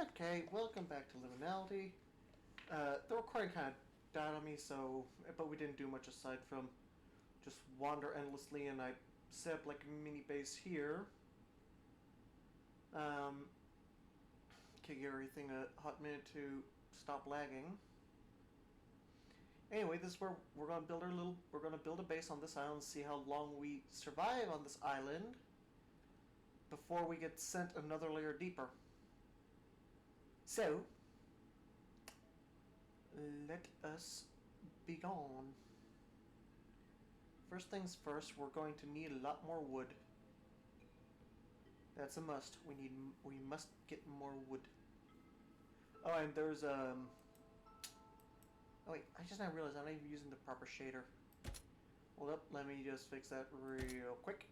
Okay, welcome back to Liminality. The recording kind of died on me, but we didn't do much aside from just wander endlessly, and I set up like a mini base here. Um, okay, give everything a hot minute to stop lagging. Anyway, this is where we're gonna build a base on this island, see how long we survive on this island before we get sent another layer deeper. So, let us be gone. First things first, we're going to need a lot more wood. That's a must. We must get more wood. Oh, and there's Oh wait, I just now realized I'm not even using the proper shader. Hold up, let me just fix that real quick.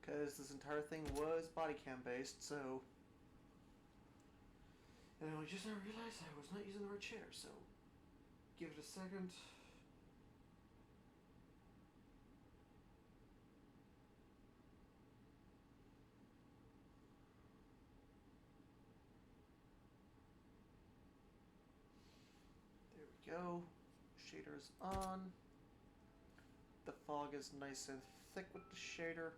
Because this entire thing was body cam based, so. And I just now realized I was not using the right shader, so give it a second. There we go. Shader's on. The fog is nice and thick with the shader.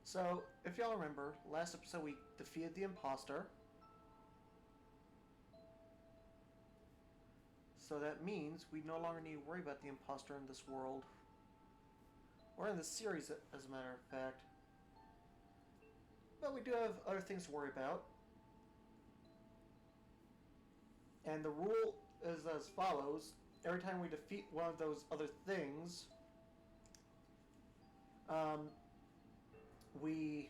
So, if y'all remember, last episode we defeated the imposter. So that means we no longer need to worry about the imposter in this world. Or in this series, as a matter of fact. But we do have other things to worry about. And the rule is as follows. Every time we defeat one of those other things, we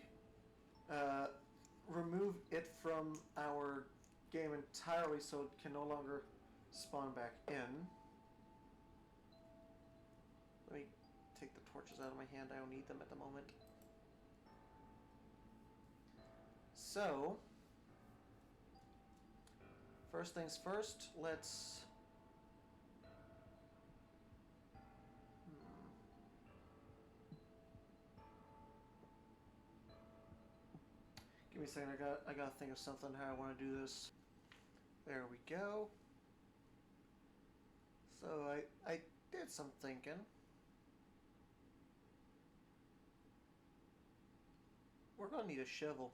remove it from our game entirely so it can no longer spawn back in. Let me take the torches out of my hand. I don't need them at the moment. So, first things first, let's... Give me a second, I gotta think of something how I want to do this. There we go. So I did some thinking. We're gonna need a shovel.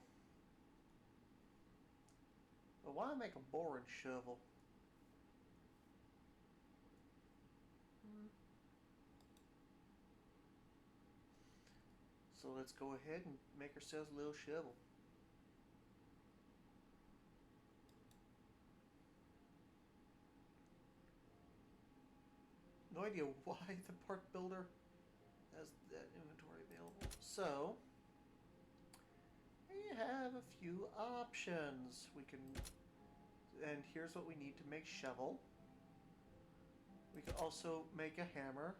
But why make a boring shovel? So let's go ahead and make ourselves a little shovel. No idea why the park builder has that inventory available. So, we have a few options. And here's what we need to make shovel. We could also make a hammer.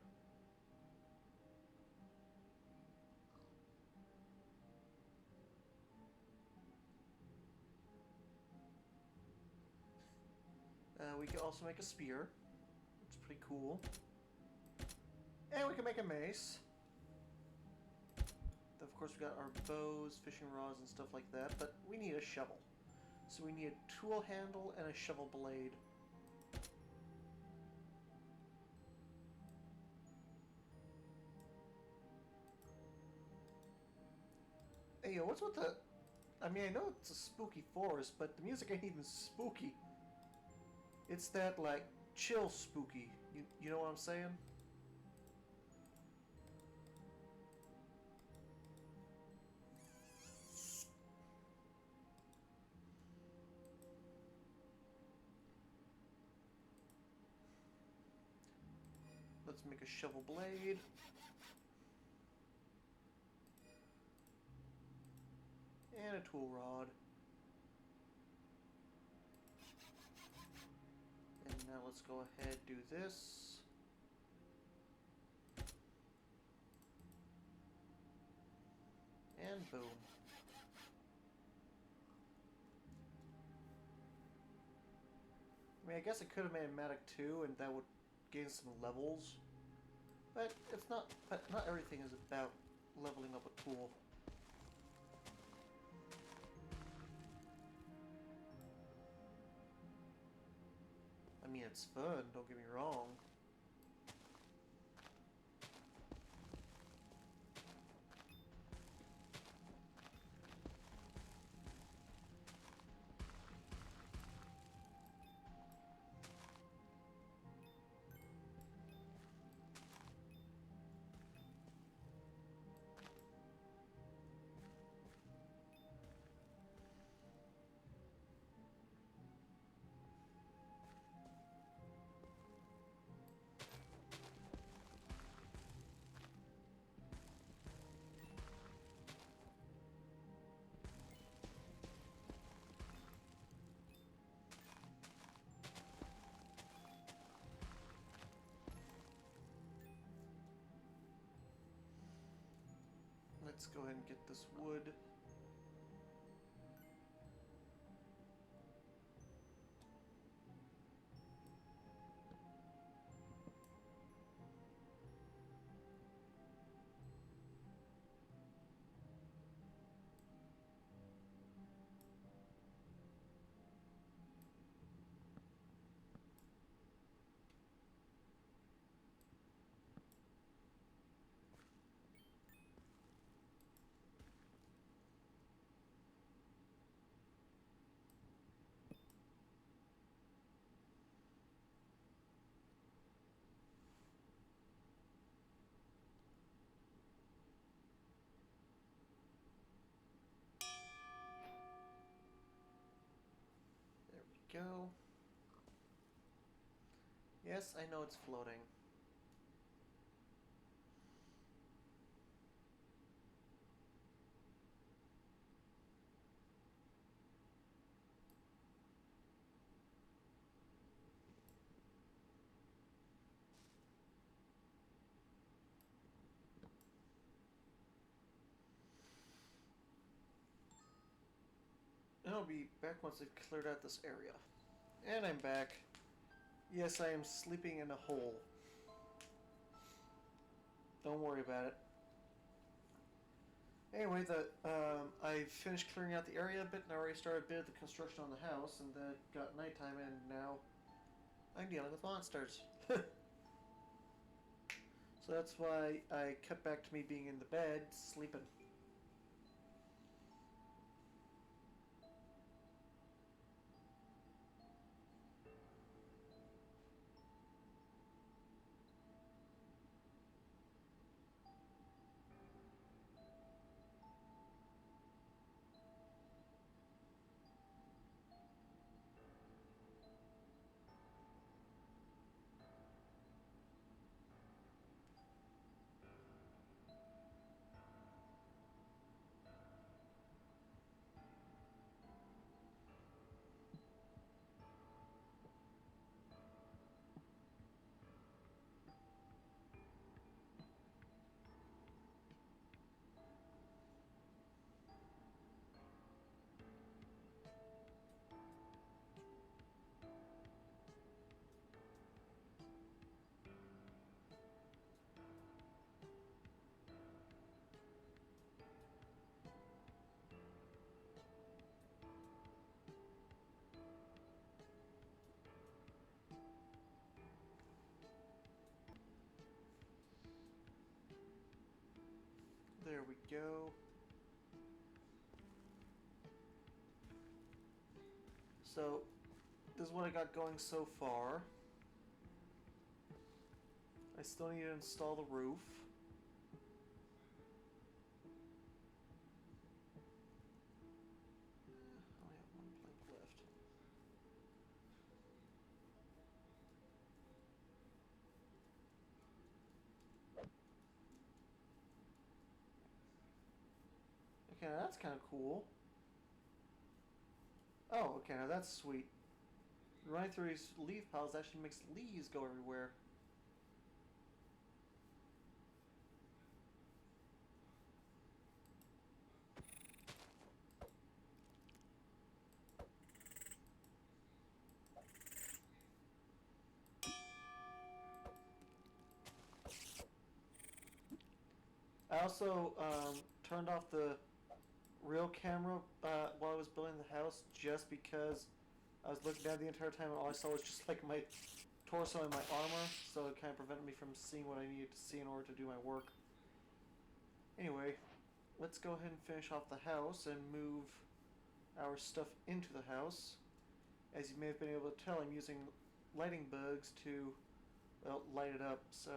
We could also make a spear. It's pretty cool. And we can make a mace. Of course, we got our bows, fishing rods, and stuff like that, but we need a shovel. So we need a tool handle and a shovel blade. Hey, yo, what's with the... I mean, I know it's a spooky forest, but the music ain't even spooky. It's that, like, chill spooky. You know what I'm saying? Let's make a shovel blade. And a tool rod. And now let's go ahead and do this. And boom. I mean, I guess I could have made a Matic 2 and that would gain some levels. But it's not. But not everything is about leveling up a tool. I mean, it's fun. Don't get me wrong. Let's go ahead and get this wood. There we go. Yes, I know it's floating. And I'll be back once I've cleared out this area. And I'm back. Yes, I am sleeping in a hole. Don't worry about it. Anyway, I finished clearing out the area a bit, and I already started a bit of the construction on the house, and then it got nighttime, and now I'm dealing with monsters. So that's why I cut back to me being in the bed, sleeping. There we go. So, this is what I got going so far. I still need to install the roof. I only have one plank left. Okay, now that's kind of cool. Oh, okay, now that's sweet. Running through these leaf piles actually makes leaves go everywhere. I also turned off the real camera while I was building the house just because I was looking down the entire time and all I saw was just like my torso and my armor, so it kind of prevented me from seeing what I needed to see in order to do my work. Anyway, let's go ahead and finish off the house and move our stuff into the house. As you may have been able to tell, I'm using lighting bugs to, well, light it up, so...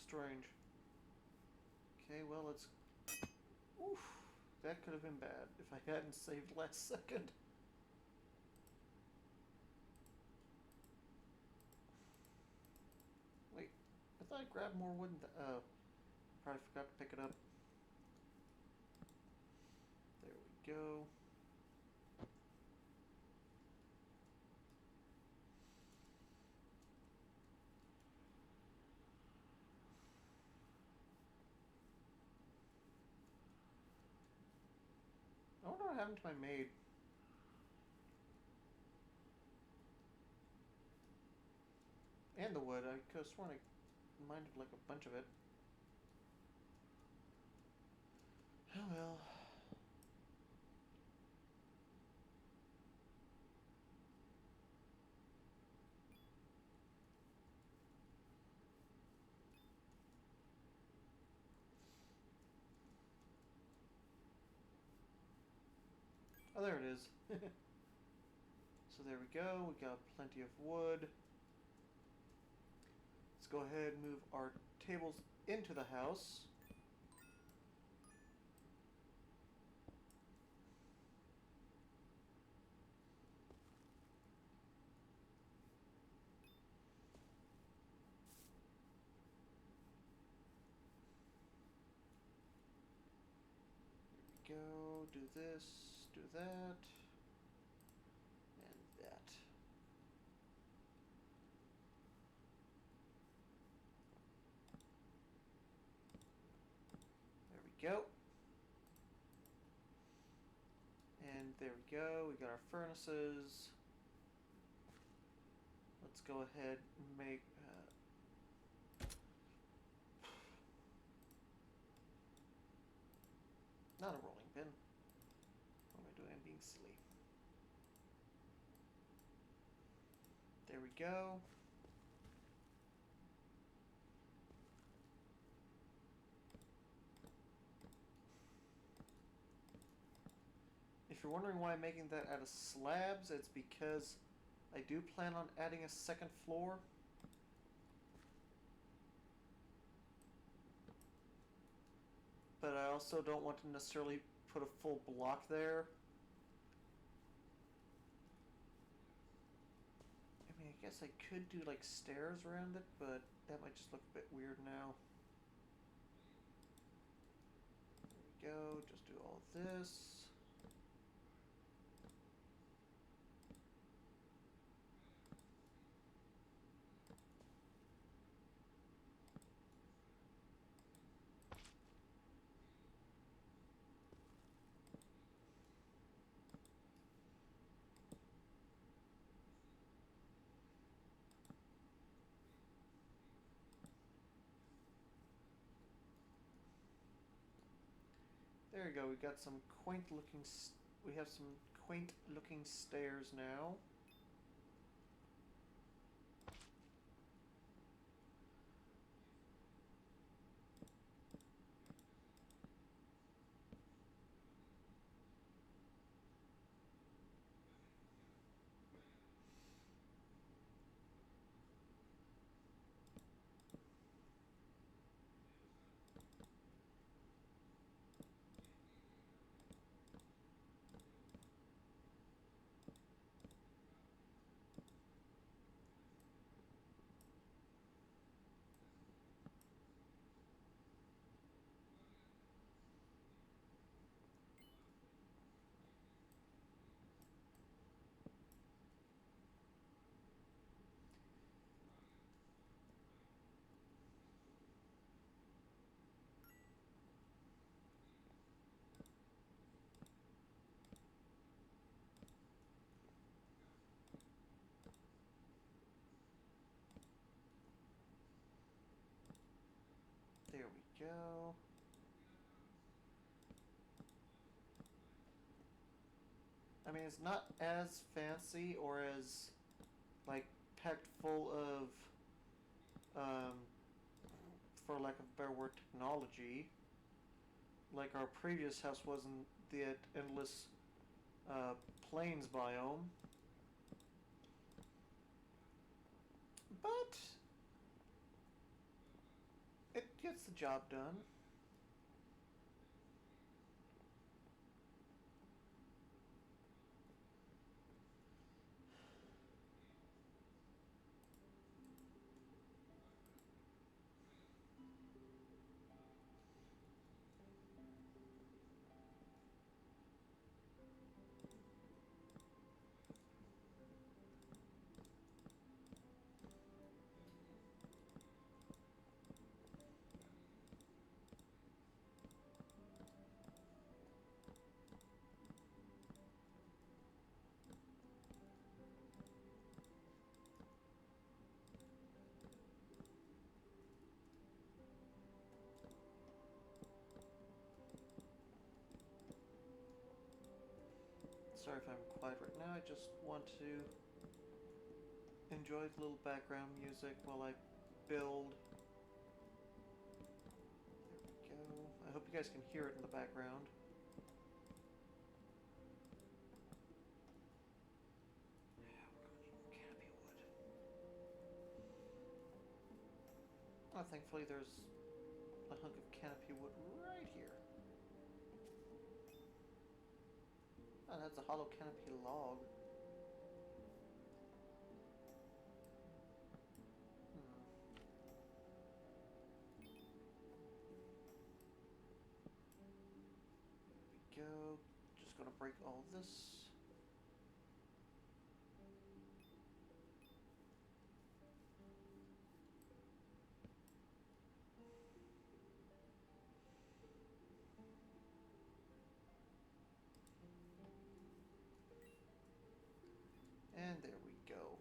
Strange. Okay, well, let's... Oof. That could have been bad if I hadn't saved last second. Wait, I thought I grabbed more wood. Oh, probably forgot to pick it up. There we go. I wonder what happened to my maid. And the wood. I could have sworn I mined like a bunch of it. Oh well. Oh, there it is. So there we go. We got plenty of wood. Let's go ahead and move our tables into the house. There we go. Do this, do that, and that. There we go. And there we go. We got our furnaces. Let's go ahead and make... not a rolling pin. What am I doing? I'm being silly. There we go. If you're wondering why I'm making that out of slabs, it's because I do plan on adding a second floor. But I also don't want to necessarily put a full block there. I mean, I guess I could do like stairs around it, but that might just look a bit weird now. There we go, just do all this. There you go. We got some quaint looking. We have some quaint looking stairs now. go. I mean, it's not as fancy or as, like, packed full of, um, for lack of a better word, technology. Like our previous house was in the endless plains biome. But it gets the job done. Sorry if I'm quiet right now, I just want to enjoy the little background music while I build. There we go. I hope you guys can hear it in the background. Yeah, we're gonna need more canopy wood. Oh, thankfully there's a hunk of canopy wood right here. Oh, that's a hollow canopy log. There we go. Just gonna break all this. And there we go.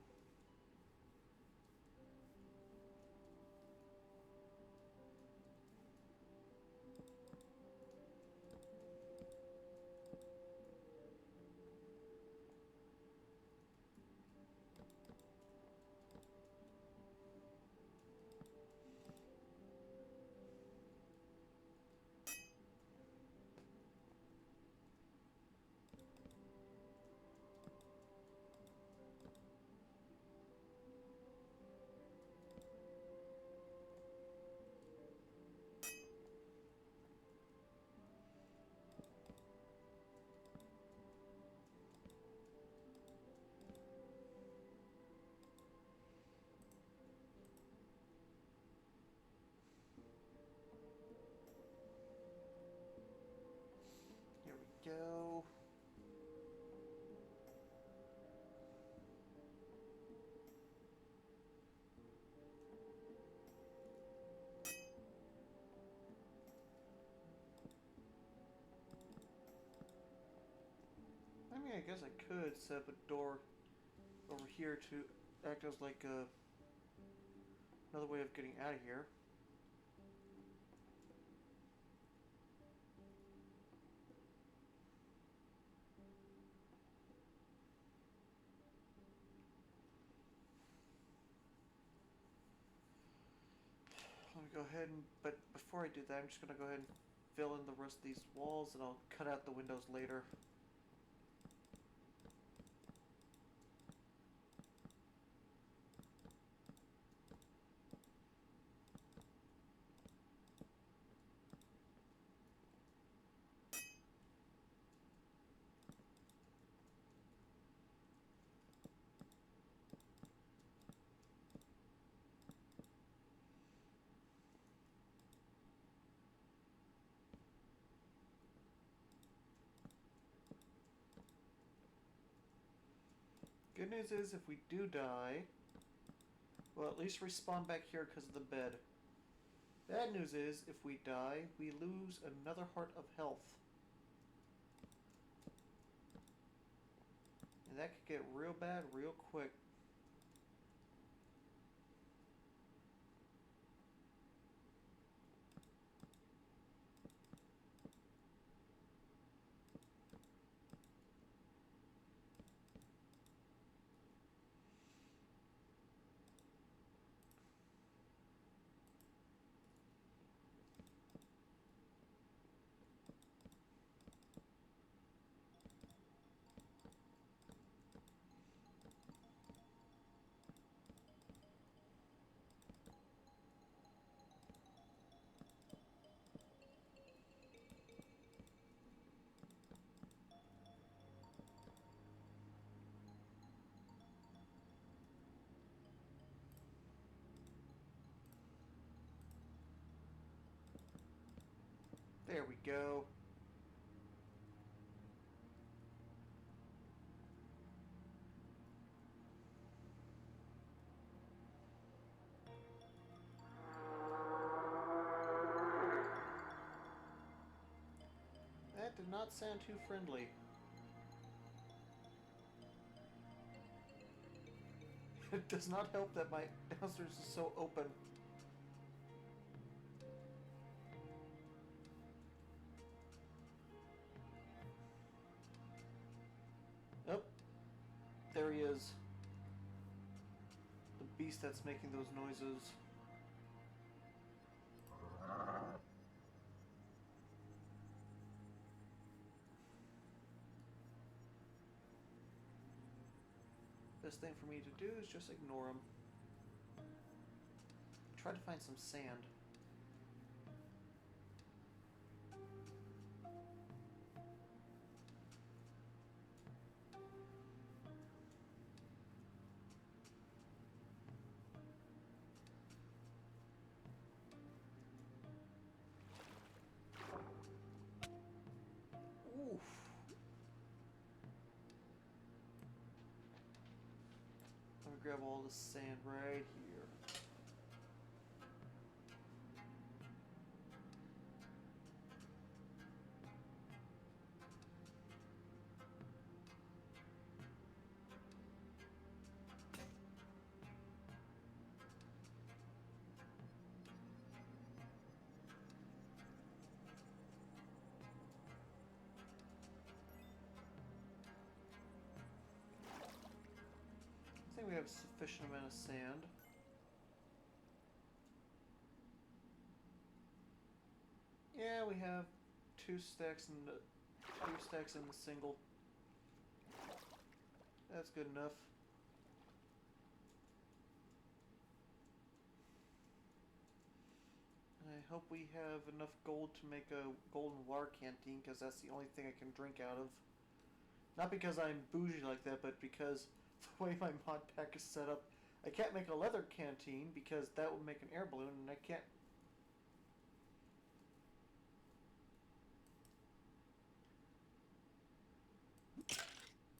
Here we go. I mean, I guess I could set up a door over here to act as like another way of getting out of here. Let me go ahead and, but before I do that, I'm just gonna go ahead and fill in the rest of these walls and I'll cut out the windows later. Good news is if we do die, we'll at least respawn back here because of the bed. Bad news is if we die, we lose another heart of health. And that could get real bad real quick. There we go. That did not sound too friendly. It does not help that my downstairs is so open. Oh, there he is. The beast that's making those noises. Best thing for me to do is just ignore him. Try to find some sand. Oof. Let me grab all the sand right here. I think we have sufficient amount of sand. Yeah, we have two stacks in the single. That's good enough. I hope we have enough gold to make a golden water canteen, because that's the only thing I can drink out of. Not because I'm bougie like that, but because the way my mod pack is set up, I can't make a leather canteen because that would make an air balloon, and I can't.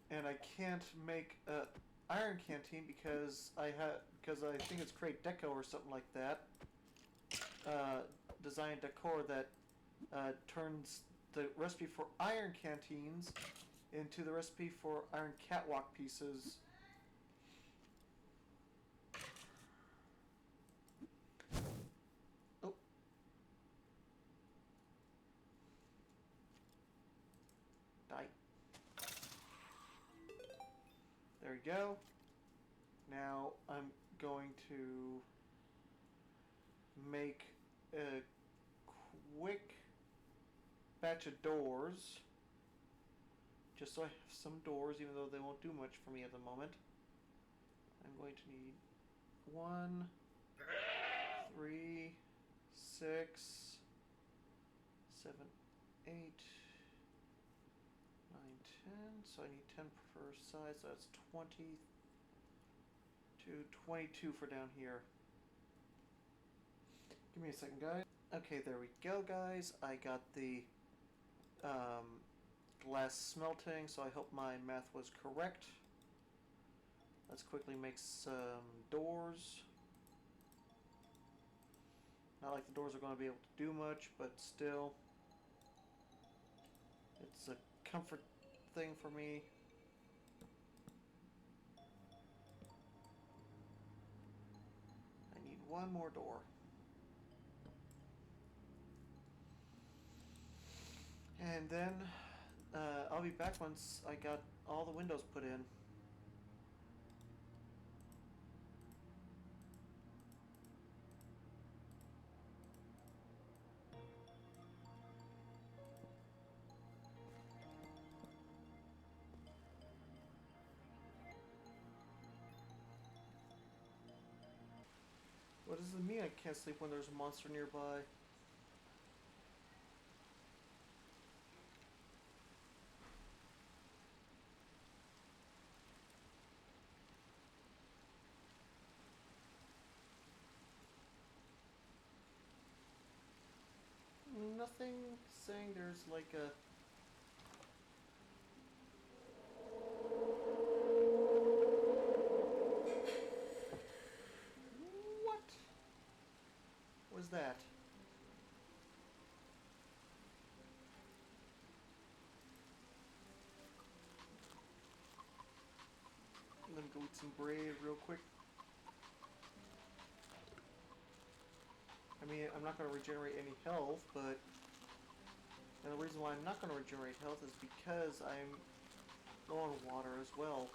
And I can't make a iron canteen because I think it's Create Deco or something like that. Design decor that turns the recipe for iron canteens into the recipe for iron catwalk pieces. Oh. Die. There we go. Now I'm going to make a quick batch of doors, just so I have some doors, even though they won't do much for me at the moment. I'm going to need 1, 3, 6, 7, 8, 9, 10. So I need 10 per side, so that's 20 to 22 for down here. Give me a second, guys. Okay, there we go, guys. I got the glass smelting, so I hope my math was correct. Let's quickly make some doors. Not like the doors are going to be able to do much, but still, it's a comfort thing for me. I need one more door. And then I'll be back once I got all the windows put in. What does it mean I can't sleep when there's a monster nearby? Nothing anything saying there's like a... What was that? Let me go eat some Brave real quick. I mean, I'm not going to regenerate any health, but... And the reason why I'm not going to regenerate health is because I'm low on water as well.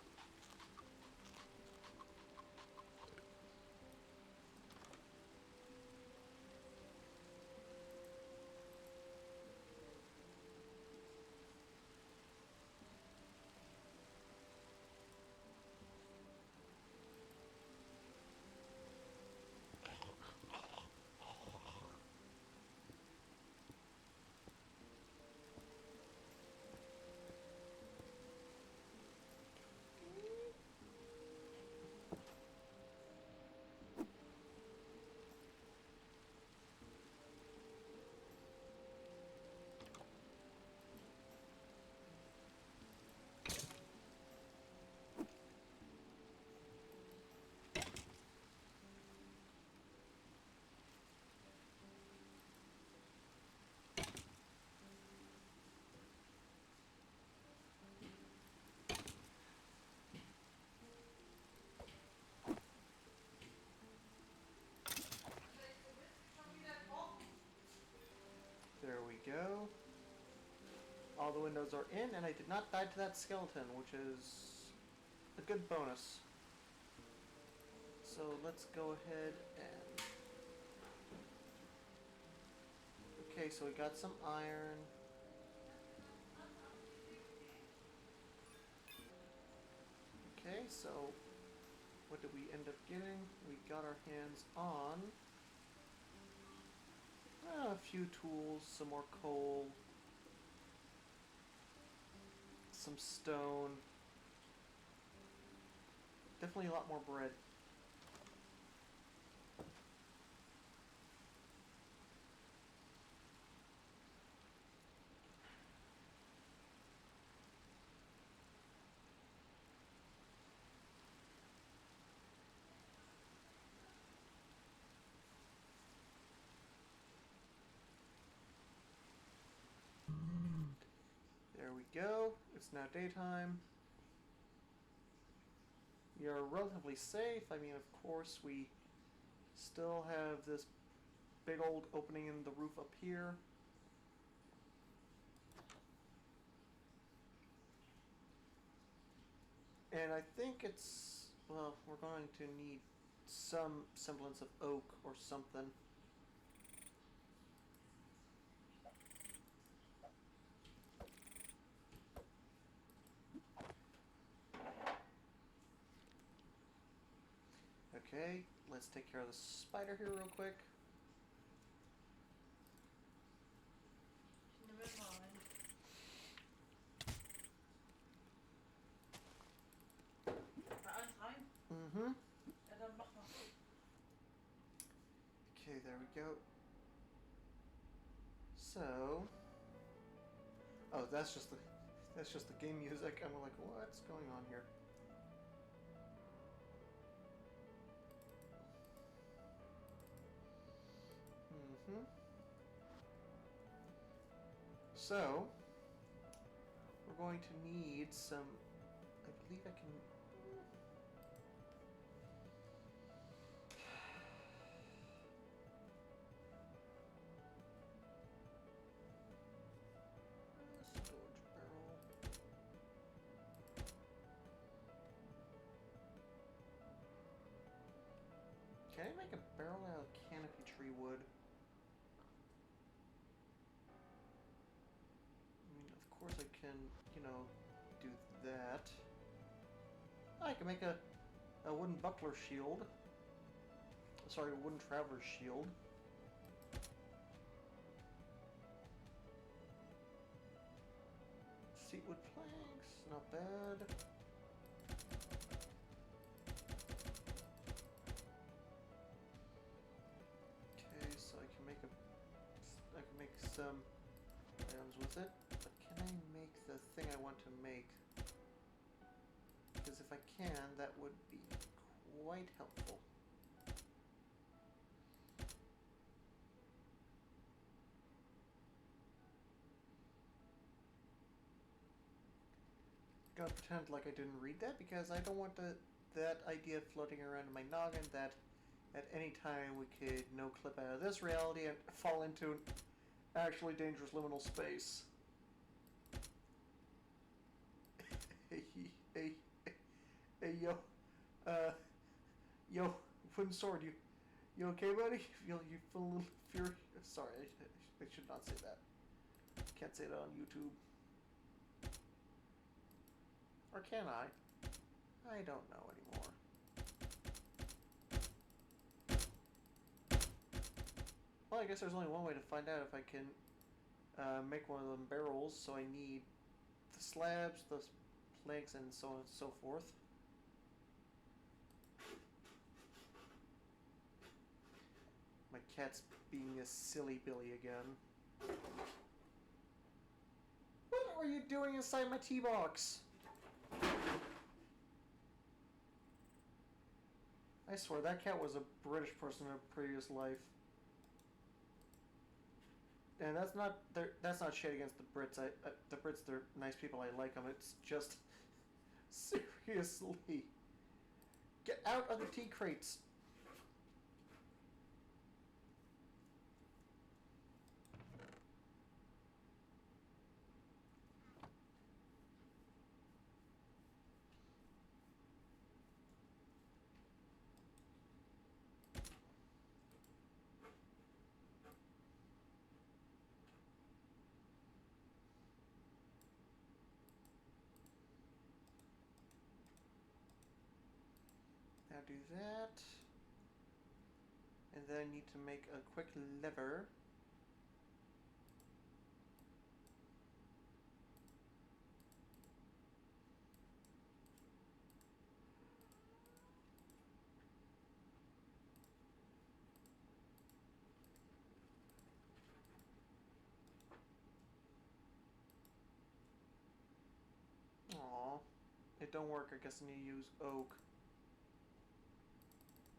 There we go. All the windows are in, and I did not die to that skeleton, which is a good bonus. So let's go ahead and... Okay, so we got some iron. Okay, so what did we end up getting? We got our hands on a few tools, some more coal, some stone, definitely a lot more bread. There we go. It's now daytime. We are relatively safe. I mean, of course, we still have this big old opening in the roof up here. And I think it's, well, we're going to need some semblance of oak or something. Okay, let's take care of the spider here real quick. Mm-hmm. Okay, there we go. So, oh, that's just the game music. I'm like, what's going on here? Mm-hmm. So, we're going to need some. I believe I can. Storage barrel. Can I make a barrel out of canopy tree wood? I mean, of course I can, you know, do that. I can make a wooden buckler shield. Sorry, a wooden traveler's shield. Seatwood planks, not bad. Okay, so I can make some thing I want to make. Because if I can, that would be quite helpful. Gonna pretend like I didn't read that because I don't want that idea floating around in my noggin that at any time we could no clip out of this reality and fall into an actually dangerous liminal space. hey, yo, yo, Wooden Sword, you okay, buddy? You feel a little furious? Sorry, I should not say that. Can't say that on YouTube. Or can I? I don't know anymore. Well, I guess there's only one way to find out if I can make one of them barrels, so I need the slabs, the planks, and so on and so forth. My cat's being a silly Billy again. What are you doing inside my tea box? I swear, that cat was a British person in a previous life. And that's not shade against the Brits. The Brits, they're nice people. I like them. It's just seriously, get out of the tea crates. Now do that. And then I need to make a quick lever. Aww. It don't work. I guess I need to use oak.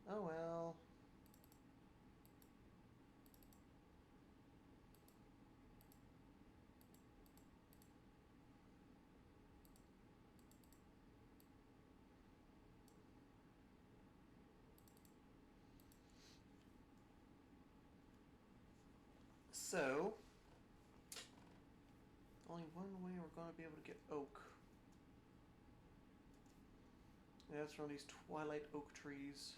Oh well. So, only one way we're going to be able to get oak. And that's from these twilight oak trees.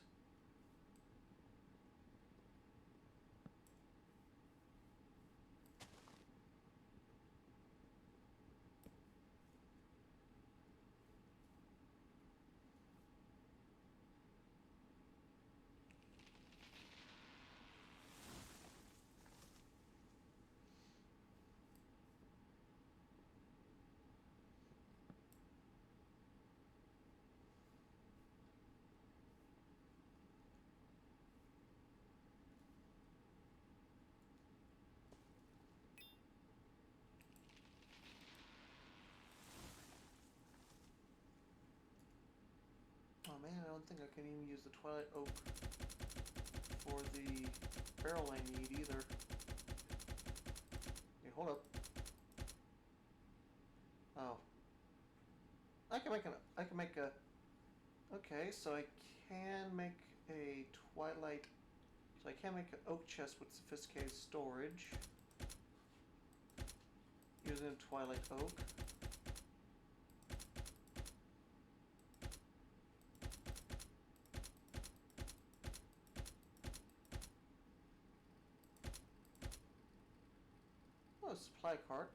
Oh man, I don't think I can even use the twilight oak for the barrel I need either. Okay, hold up. Oh. I can make a okay, so I can make a twilight, so I can make an oak chest with sophisticated storage using twilight oak. Oh, supply cart.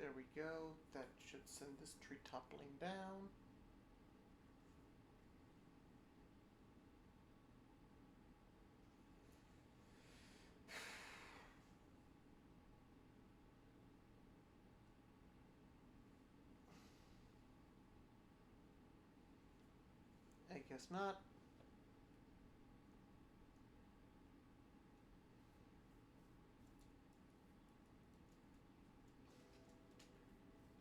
There we go. That should send this tree toppling down. I guess not.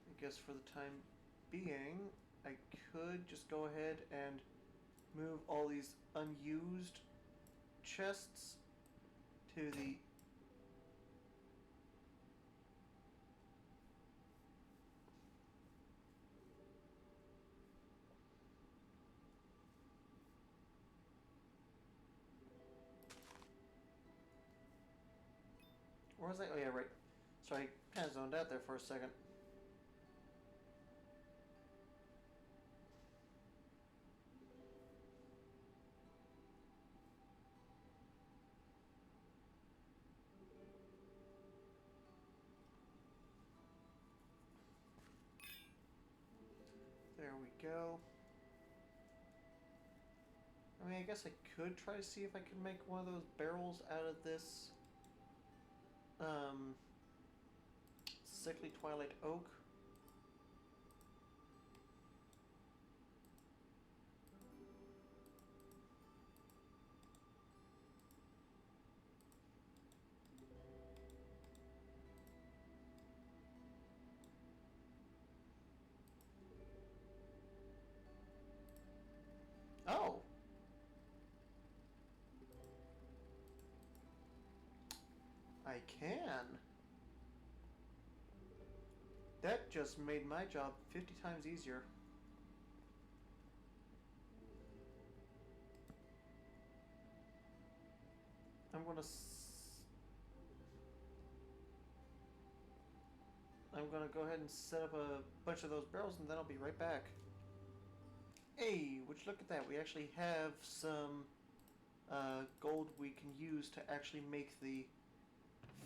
I guess for the time being, I could just go ahead and move all these unused chests to the... Where was I? Oh yeah, right. Sorry, I kind of zoned out there for a second. There we go. I mean, I guess I could try to see if I can make one of those barrels out of this sickly twilight oak. Oh! I can. That just made my job 50 times easier. I'm gonna go ahead and set up a bunch of those barrels and then I'll be right back. Hey, would you look at that? We actually have some gold we can use to actually make the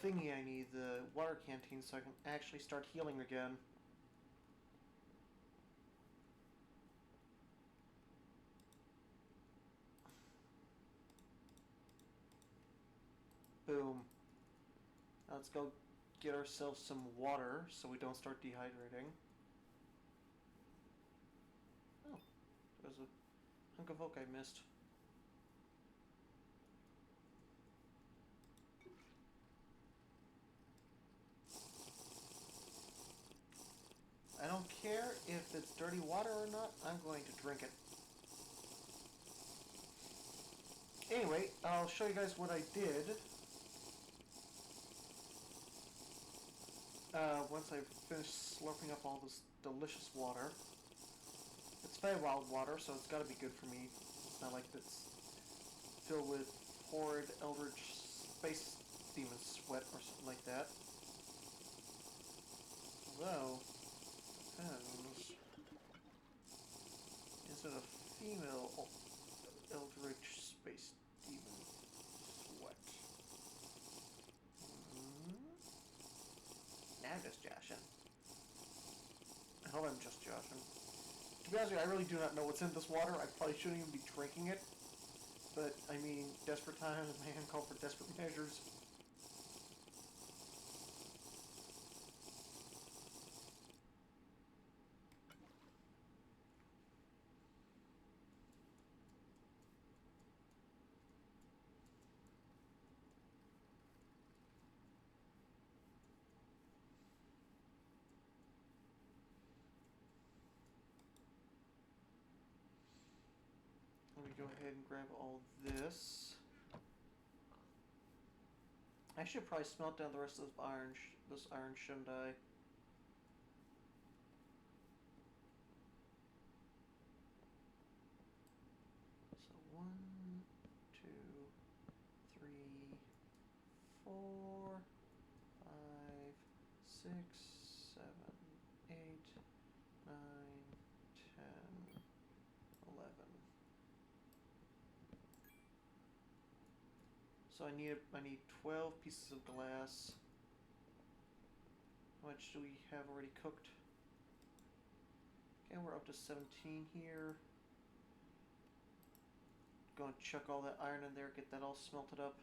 thingy I need, the water canteen, so I can actually start healing again. Boom. Now let's go get ourselves some water so we don't start dehydrating. Oh, there's a hunk of oak I missed. I don't care if it's dirty water or not, I'm going to drink it. Anyway, I'll show you guys what I did. Once I've finished slurping up all this delicious water. It's very wild water, so it's gotta be good for me. It's not like it's filled with horrid eldritch space demon sweat or something like that. Although, depends. Is it a female eldritch space demon sweat? Now I'm just joshing. I hope I'm just joshing. To be honest with you, I really do not know what's in this water. I probably shouldn't even be drinking it. But, I mean, desperate times, man, call for desperate measures. Let me go ahead and grab all this. I should probably smelt down the rest of this iron, shouldn't I? So 1, 2, 3, 4, 5, 6, 7, 8, 9, 10, 11. So I need 12 pieces of glass. much do we have already cooked? Okay, we're up to 17 here. Go and chuck all that iron in there, get that all smelted up.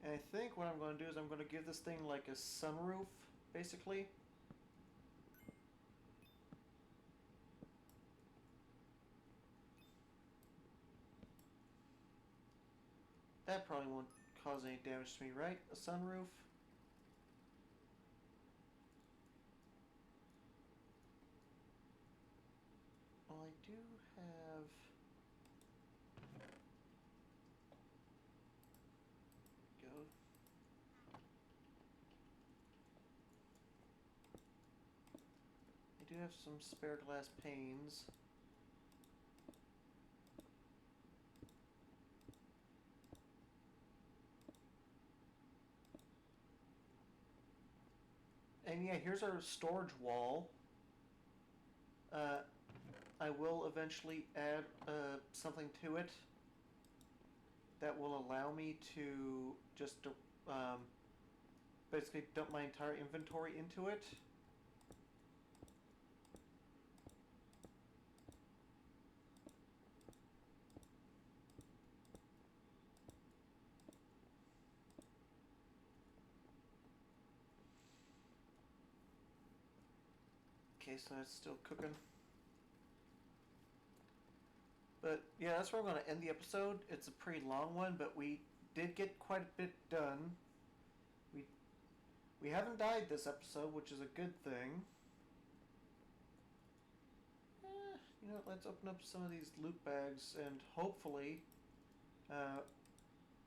And I think what I'm going to do is I'm going to give this thing like a sunroof, basically. That probably won't cause any damage to me, right? A sunroof? Well, I do have... Go. I do have some spare glass panes. And yeah, here's our storage wall. I will eventually add something to it that will allow me to just basically dump my entire inventory into it. Okay, so it's still cooking. But yeah, that's where I'm going to end the episode. It's a pretty long one, but we did get quite a bit done. We haven't died this episode, which is a good thing. You know, let's open up some of these loot bags, and hopefully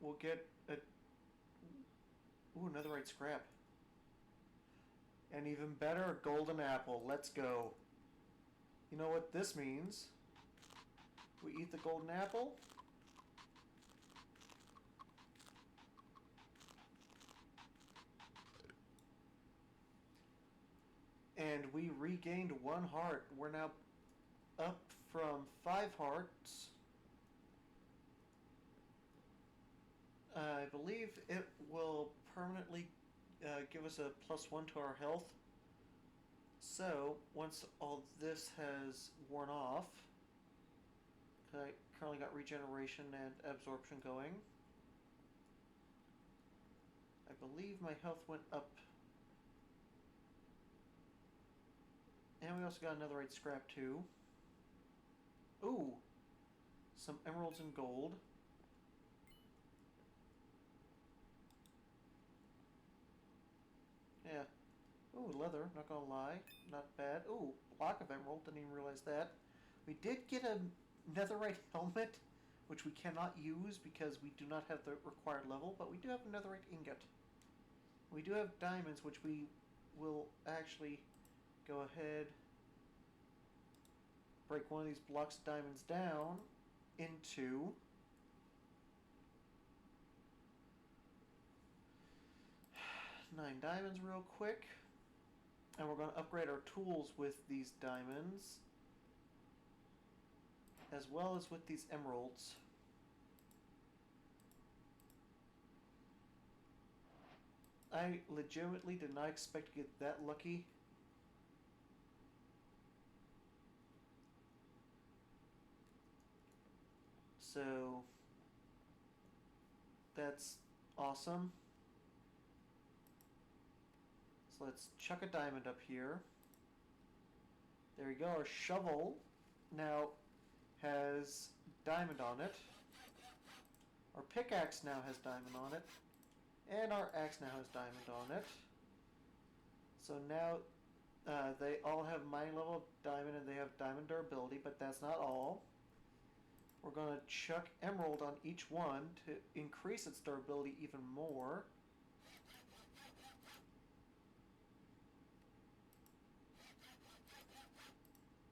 we'll get a... Ooh, netherite scrap. And even better, a golden apple. Let's go. You know what this means? We eat the golden apple. And we regained 1 heart. We're now up from 5 hearts. I believe it will permanently give us a +1 to our health. So, once all this has worn off, I currently got regeneration and absorption going. I believe my health went up. And we also got another netherite scrap too. Ooh! Some emeralds and gold. Yeah. Ooh, leather, not gonna lie. Not bad. Ooh, block of emerald, didn't even realize that. We did get a netherite helmet, which we cannot use because we do not have the required level, but we do have a netherite ingot. We do have diamonds, which we will actually go ahead, break one of these blocks of diamonds down into 9 diamonds real quick. And we're going to upgrade our tools with these diamonds, as well as with these emeralds. I legitimately did not expect to get that lucky. So that's awesome. So let's chuck a diamond up here. There we go. Our shovel now has diamond on it. Our pickaxe now has diamond on it. And our axe now has diamond on it. So now they all have mining level diamond and they have diamond durability, but that's not all. We're going to chuck emerald on each one to increase its durability even more.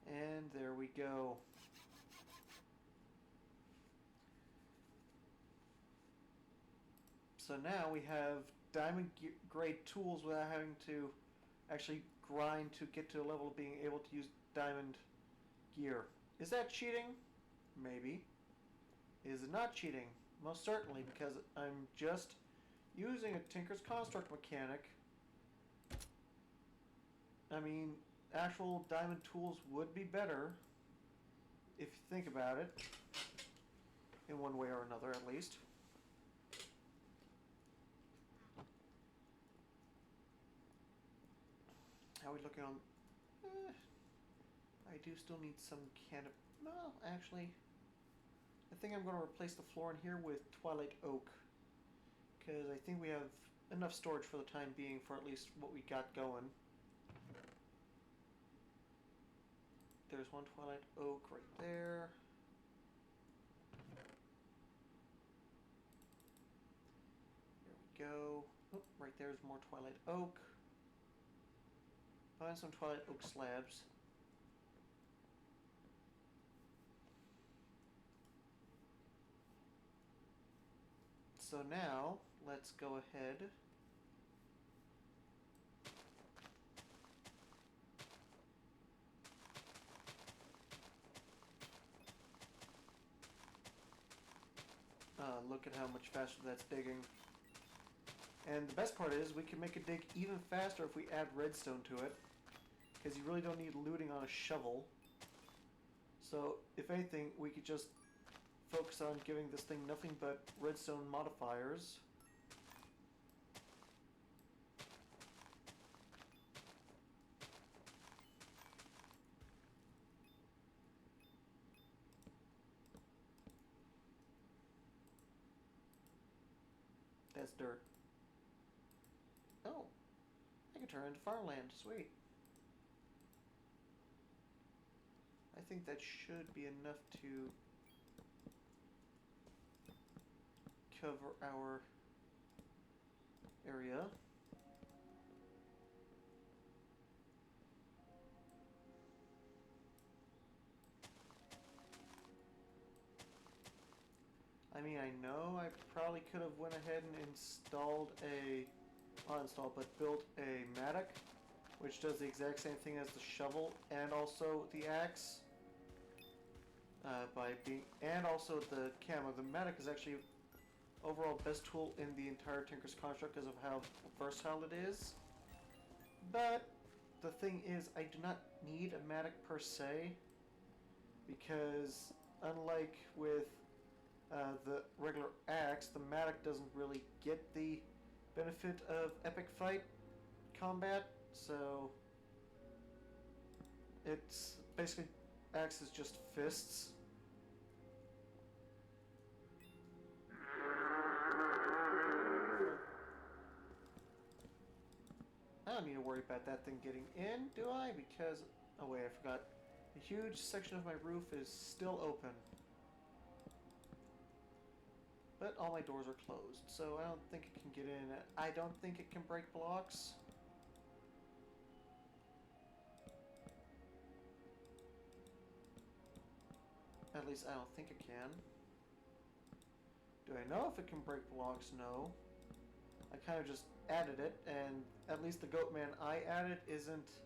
And there we go. So now we have diamond grade tools without having to actually grind to get to a level of being able to use diamond gear. Is that cheating? Maybe. Is it not cheating? Most certainly, because I'm just using a Tinker's Construct mechanic. I mean, actual diamond tools would be better, if you think about it, in one way or another at least. How are we looking on... I do still need some canopy. Well, actually, I think I'm going to replace the floor in here with Twilight Oak, because I think we have enough storage for the time being for at least what we got going. There's one Twilight Oak right there. There we go. Oh, right there's more Twilight Oak. Find some Twilight Oak slabs. So now, let's go ahead. Look at how much faster that's digging. And the best part is, we can make it dig even faster if we add redstone to it. Because you really don't need looting on a shovel. So, if anything, we could just focus on giving this thing nothing but redstone modifiers. That's dirt. Oh, I can turn it into farmland. Sweet. I think that should be enough to cover our area. I mean, I know I probably could have went ahead and installed not installed, but built a mattock, which does the exact same thing as the shovel and also the axe. And also the camo. The mattock is actually overall best tool in the entire Tinker's Construct because of how versatile it is. But the thing is, I do not need a mattock per se, because unlike with the regular axe, the mattock doesn't really get the benefit of epic fight combat, so it's basically axe is just fists. I don't need to worry about that thing getting in, do I? Because, oh wait, I forgot. A huge section of my roof is still open. But all my doors are closed, so I don't think it can get in. I don't think it can break blocks. At least I don't think it can. Do I know if it can break blocks? No. I kind of just added it, and at least the goat man I added isn't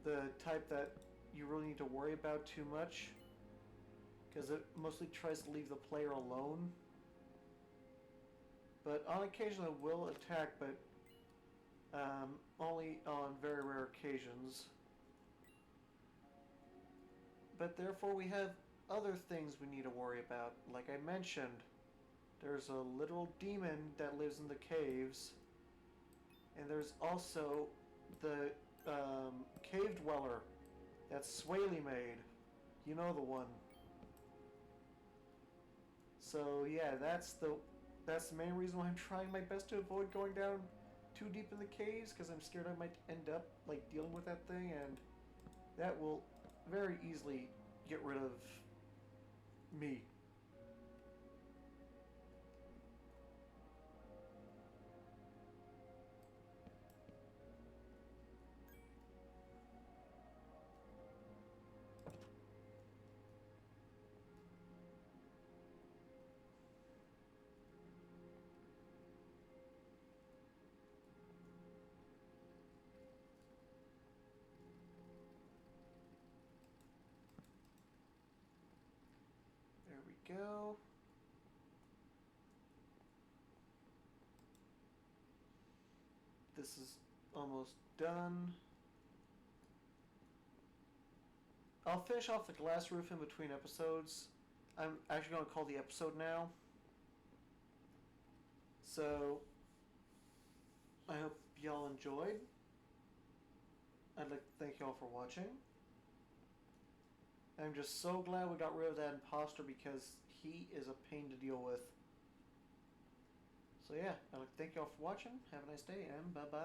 the type that you really need to worry about too much, because it mostly tries to leave the player alone. But on occasion it will attack, but only on very rare occasions. But therefore we have other things we need to worry about. Like I mentioned, there's a literal demon that lives in the caves. And there's also the cave dweller that's Swaley made. You know the one. So yeah, that's the main reason why I'm trying my best to avoid going down too deep in the caves, because I'm scared I might end up like dealing with that thing, and that will very easily get rid of me. go. This is almost done. I'll finish off the glass roof in between episodes. I'm actually going to call the episode now. So, I hope y'all enjoyed. I'd like to thank y'all for watching. I'm just so glad we got rid of that imposter because he is a pain to deal with. So yeah, I'd like to thank y'all for watching. Have a nice day and bye-bye.